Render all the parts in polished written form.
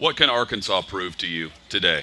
What can Arkansas prove to you today?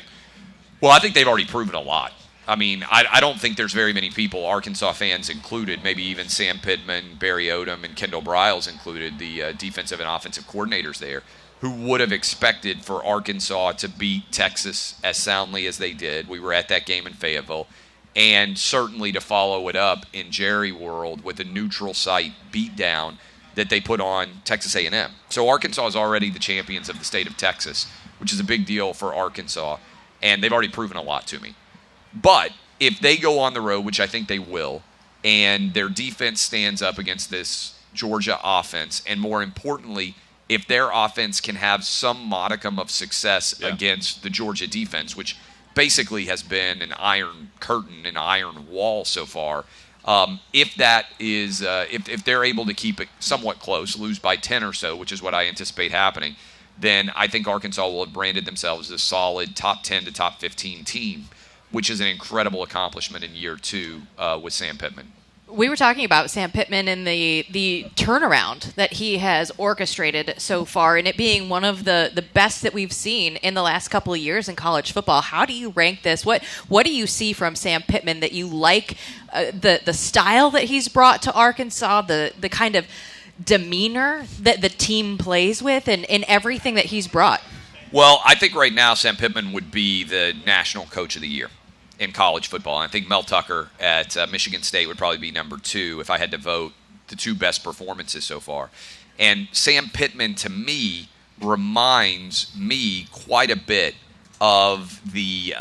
Well, I think they've already proven a lot. I mean, I don't think there's very many people, Arkansas fans included, maybe even Sam Pittman, Barry Odom, and Kendall Briles included, the defensive and offensive coordinators there, who would have expected for Arkansas to beat Texas as soundly as they did. We were at that game in Fayetteville. And certainly to follow it up in Jerry World with a neutral site beatdown that they put on Texas A&M. So Arkansas is already the champions of the state of Texas, which is a big deal for Arkansas. And they've already proven a lot to me. But if they go on the road, which I think they will, and their defense stands up against this Georgia offense, and more importantly, if their offense can have some modicum of success against the Georgia defense, which basically has been an iron curtain, an iron wall so far, if that is, if they're able to keep it somewhat close, lose by 10 or so, which is what I anticipate happening, then I think Arkansas will have branded themselves as a solid top 10 to top 15 team, which is an incredible accomplishment in year 2 with Sam Pittman. We were talking about Sam Pittman and the turnaround that he has orchestrated so far, and it being one of the best that we've seen in the last couple of years in college football. How do you rank this? What do you see from Sam Pittman that you like? The style that he's brought to Arkansas, the kind of demeanor that the team plays with, and everything that he's brought. Well, I think right now Sam Pittman would be the national coach of the year in college football. And I think Mel Tucker at Michigan State would probably be number 2 if I had to vote the 2 best performances so far. And Sam Pittman, to me, reminds me quite a bit of the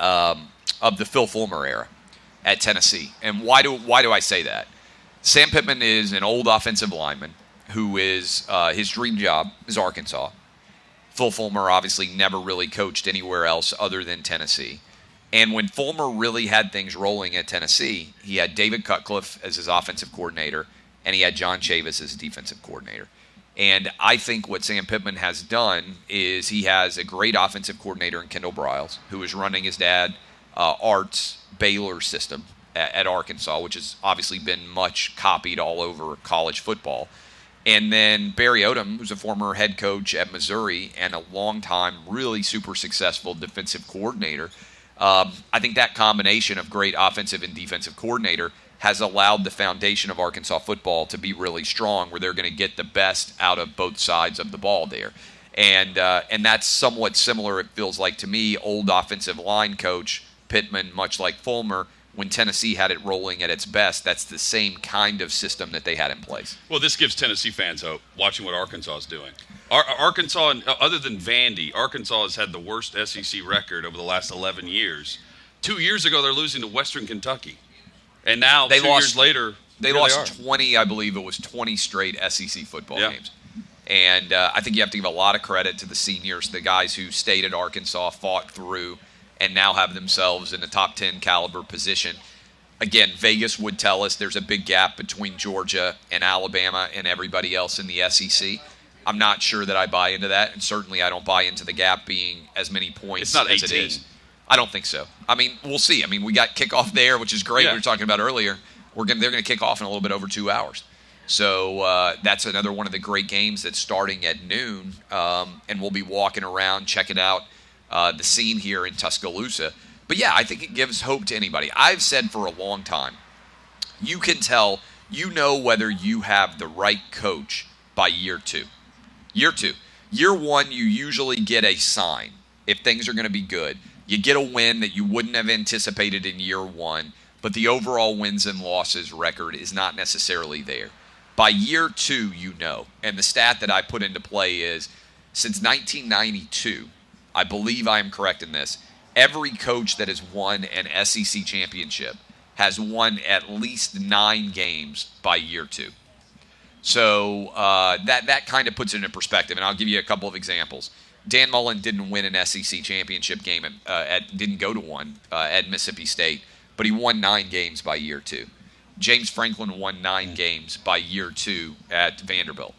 Phil Fulmer era at Tennessee. And why do I say that? Sam Pittman is an old offensive lineman who is his dream job is Arkansas. Phil Fulmer obviously never really coached anywhere else other than Tennessee. And when Fulmer really had things rolling at Tennessee, he had David Cutcliffe as his offensive coordinator, and he had John Chavis as defensive coordinator. And I think what Sam Pittman has done is he has a great offensive coordinator in Kendall Briles, who is running his dad Art's Baylor system at Arkansas, which has obviously been much copied all over college football. And then Barry Odom, who's a former head coach at Missouri and a longtime, really super successful defensive coordinator. I think that combination of great offensive and defensive coordinator has allowed the foundation of Arkansas football to be really strong, where they're going to get the best out of both sides of the ball there. And that's somewhat similar, it feels like to me, old offensive line coach Pittman, much like Fulmer, when Tennessee had it rolling at its best. That's the same kind of system that they had in place. Well, this gives Tennessee fans hope, watching what Arkansas is doing. Arkansas, other than Vandy, Arkansas has had the worst SEC record over the last 11 years. 2 years ago, they're losing to Western Kentucky. And now, they 2 lost, years later, they lost 20, I believe it was 20 straight SEC football games. And I think you have to give a lot of credit to the seniors, the guys who stayed at Arkansas, fought through, and now have themselves in a top 10 caliber position. Again, Vegas would tell us there's a big gap between Georgia and Alabama and everybody else in the SEC. I'm not sure that I buy into that, and certainly I don't buy into the gap being as many points as it is. I don't think so. I mean, we'll see. I mean, we got kickoff there, which is great. We were talking about earlier. They're going to kick off in a little bit over 2 hours. So that's another one of the great games that's starting at noon, and we'll be walking around, checking out the scene here in Tuscaloosa. But yeah, I think it gives hope to anybody. I've said for a long time, you can tell, you know whether you have the right coach by year 2. Year 2. Year 1, you usually get a sign if things are going to be good. You get a win that you wouldn't have anticipated in year 1, but the overall wins and losses record is not necessarily there. By year 2, you know. And the stat that I put into play is, since 1992, I believe I am correct in this, every coach that has won an SEC championship has won at least 9 games by year 2. So that kind of puts it into perspective, and I'll give you a couple of examples. Dan Mullen didn't win an SEC championship game, didn't go to one at Mississippi State, but he won 9 games by year 2. James Franklin won 9 games by year 2 at Vanderbilt.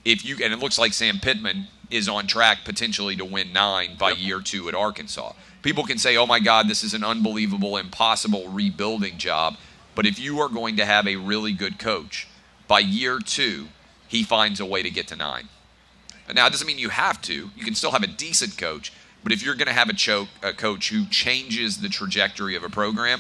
And it looks like Sam Pittman is on track potentially to win 9 by year 2 at Arkansas. People can say, oh my God, this is an unbelievable, impossible rebuilding job. But if you are going to have a really good coach, by year 2, he finds a way to get to 9. Now, it doesn't mean you have to. You can still have a decent coach. But if you're going to have a coach who changes the trajectory of a program,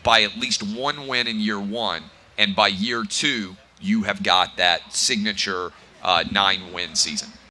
by at least one win in year one, and by year two, you have got that signature 9-win season.